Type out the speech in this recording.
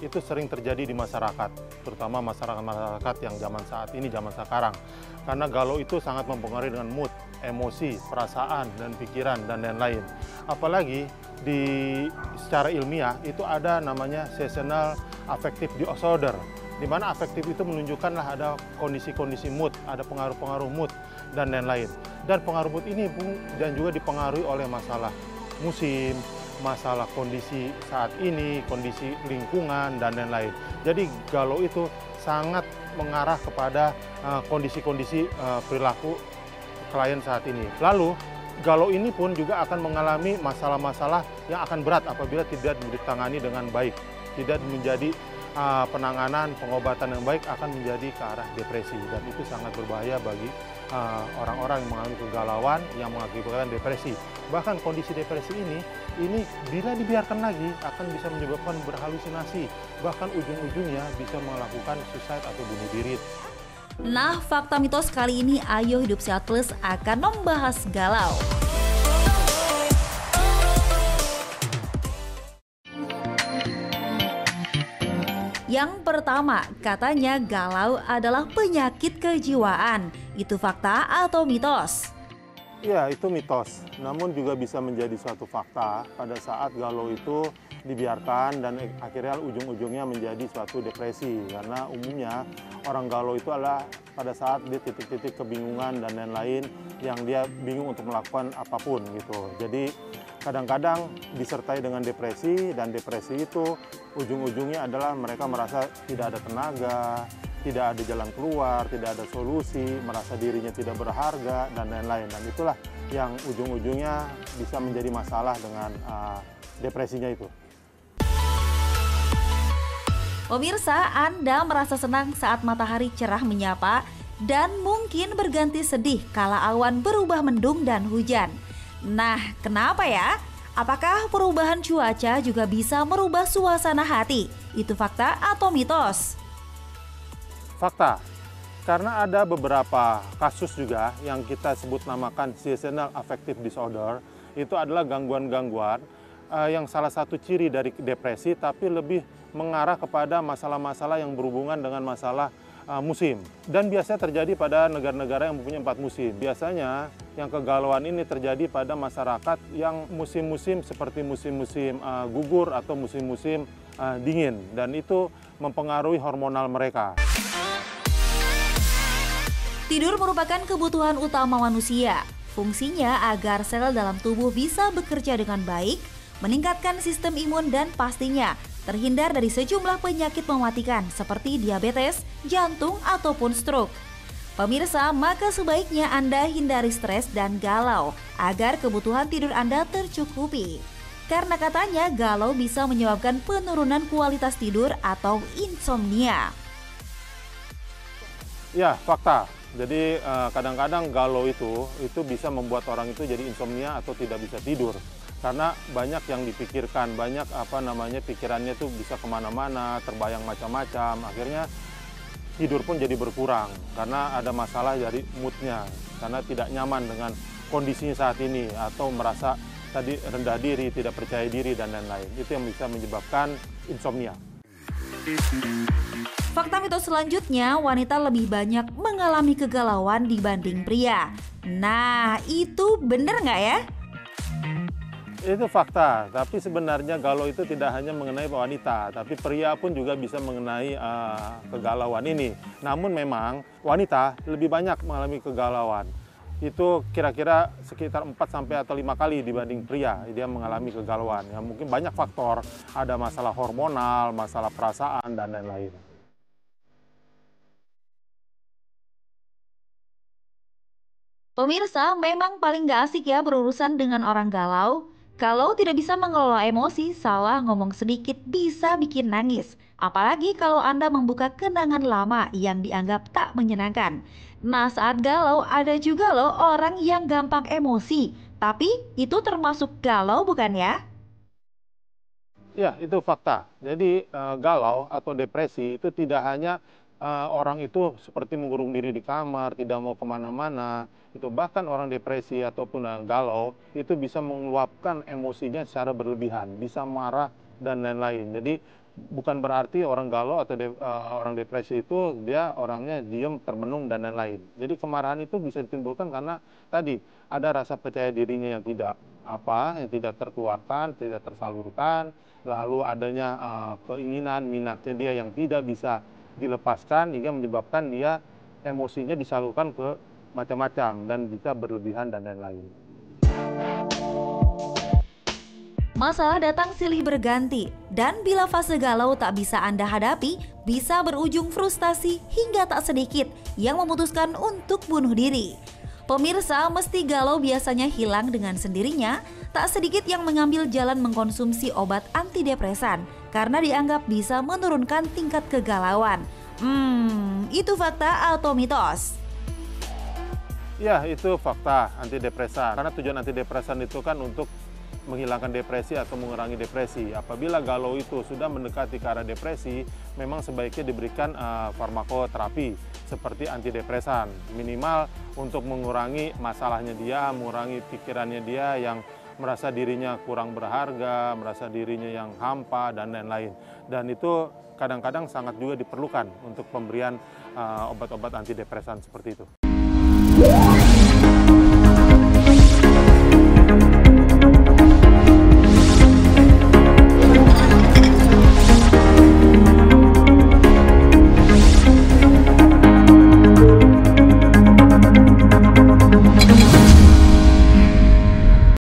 itu sering terjadi di masyarakat, terutama masyarakat yang zaman saat ini, zaman sekarang. Karena galau itu sangat mempengaruhi dengan mood, emosi, perasaan, dan pikiran, dan lain-lain. Apalagi secara ilmiah itu ada namanya seasonal affective disorder, di mana afektif itu menunjukkanlah ada kondisi-kondisi mood, ada pengaruh-pengaruh mood, dan lain-lain. Dan pengaruh mood ini dan juga dipengaruhi oleh masalah musim, masalah kondisi saat ini, kondisi lingkungan, dan lain-lain. Jadi galau itu sangat mengarah kepada kondisi-kondisi perilaku klien saat ini. Lalu galau ini pun juga akan mengalami masalah-masalah yang akan berat apabila tidak ditangani dengan baik, tidak menjadi penanganan pengobatan yang baik, akan menjadi ke arah depresi, dan itu sangat berbahaya bagi orang-orang yang mengalami kegalauan yang mengakibatkan depresi. Bahkan kondisi depresi ini bila dibiarkan lagi akan bisa menyebabkan berhalusinasi, bahkan ujung-ujungnya bisa melakukan suicide atau bunuh diri. Nah, fakta mitos kali ini Ayo Hidup Sehat Plus akan membahas galau. Yang pertama, katanya galau adalah penyakit kejiwaan. Itu fakta atau mitos? Ya, itu mitos. Namun juga bisa menjadi suatu fakta pada saat galau itu dibiarkan dan akhirnya ujung-ujungnya menjadi suatu depresi. Karena umumnya orang galau itu adalah pada saat dia titik-titik kebingungan dan lain-lain yang dia bingung untuk melakukan apapun gitu. Jadi kadang-kadang disertai dengan depresi, dan depresi itu ujung-ujungnya adalah mereka merasa tidak ada tenaga, tidak ada jalan keluar, tidak ada solusi, merasa dirinya tidak berharga, dan lain-lain. Dan itulah yang ujung-ujungnya bisa menjadi masalah dengan depresinya itu. Pemirsa, Anda merasa senang saat matahari cerah menyapa dan mungkin berganti sedih kala awan berubah mendung dan hujan. Nah, kenapa ya? Apakah perubahan cuaca juga bisa merubah suasana hati? Itu fakta atau mitos? Fakta, karena ada beberapa kasus juga yang kita sebut namakan seasonal affective disorder. Itu adalah gangguan-gangguan yang salah satu ciri dari depresi, tapi lebih mengarah kepada masalah-masalah yang berhubungan dengan masalah musim. Dan biasanya terjadi pada negara-negara yang mempunyai 4 musim. Biasanya yang kegalauan ini terjadi pada masyarakat yang musim-musim seperti musim-musim gugur atau musim-musim dingin. Dan itu mempengaruhi hormonal mereka. Tidur merupakan kebutuhan utama manusia. Fungsinya agar sel dalam tubuh bisa bekerja dengan baik, meningkatkan sistem imun, dan pastinya terhindar dari sejumlah penyakit mematikan seperti diabetes, jantung, ataupun stroke. Pemirsa, maka sebaiknya Anda hindari stres dan galau agar kebutuhan tidur Anda tercukupi. Karena katanya galau bisa menyebabkan penurunan kualitas tidur atau insomnia. Ya, fakta. Jadi kadang-kadang galau itu bisa membuat orang itu jadi insomnia atau tidak bisa tidur. Karena banyak yang dipikirkan, banyak pikirannya tuh bisa kemana-mana, terbayang macam-macam. Akhirnya tidur pun jadi berkurang karena ada masalah dari moodnya, karena tidak nyaman dengan kondisinya saat ini atau merasa tadi rendah diri, tidak percaya diri, dan lain-lain. Itu yang bisa menyebabkan insomnia. Fakta mitos selanjutnya, wanita lebih banyak mengalami kegalauan dibanding pria. Nah, itu benar nggak ya? Itu fakta, tapi sebenarnya galau itu tidak hanya mengenai wanita, tapi pria pun juga bisa mengenai kegalauan ini. Namun memang wanita lebih banyak mengalami kegalauan. Itu kira-kira sekitar 4-5 kali dibanding pria dia mengalami kegalauan. Ya, mungkin banyak faktor, ada masalah hormonal, masalah perasaan, dan lain-lain. Pemirsa, memang paling gak asik ya berurusan dengan orang galau. Kalau tidak bisa mengelola emosi, salah ngomong sedikit bisa bikin nangis. Apalagi kalau Anda membuka kenangan lama yang dianggap tak menyenangkan. Nah, saat galau ada juga loh orang yang gampang emosi. Tapi itu termasuk galau bukan ya? Ya, itu fakta. Jadi galau atau depresi itu tidak hanya orang itu seperti mengurung diri di kamar, tidak mau kemana-mana. Itu bahkan orang depresi ataupun galau itu bisa mengeluapkan emosinya secara berlebihan, bisa marah dan lain-lain. Jadi bukan berarti orang galau atau orang depresi itu dia orangnya diem, termenung, dan lain-lain. Jadi kemarahan itu bisa ditimbulkan karena tadi ada rasa percaya dirinya yang tidak terkeluarkan, tidak tersalurkan, lalu adanya keinginan, minatnya dia yang tidak bisa dilepaskan, hingga menyebabkan dia emosinya disalurkan ke macam-macam dan bisa berlebihan dan lain-lain. Masalah datang silih berganti, dan bila fase galau tak bisa Anda hadapi, bisa berujung frustasi hingga tak sedikit yang memutuskan untuk bunuh diri. Pemirsa, meski galau biasanya hilang dengan sendirinya, tak sedikit yang mengambil jalan mengkonsumsi obat antidepresan karena dianggap bisa menurunkan tingkat kegalauan. Itu fakta atau mitos? Ya, itu fakta antidepresan. Karena tujuan antidepresan itu kan untuk menghilangkan depresi atau mengurangi depresi. Apabila galau itu sudah mendekati ke arah depresi, memang sebaiknya diberikan farmakoterapi seperti antidepresan. Minimal untuk mengurangi masalahnya dia, mengurangi pikirannya dia yang merasa dirinya kurang berharga, merasa dirinya yang hampa, dan lain-lain. Dan itu kadang-kadang sangat juga diperlukan untuk pemberian obat-obat antidepresan seperti itu.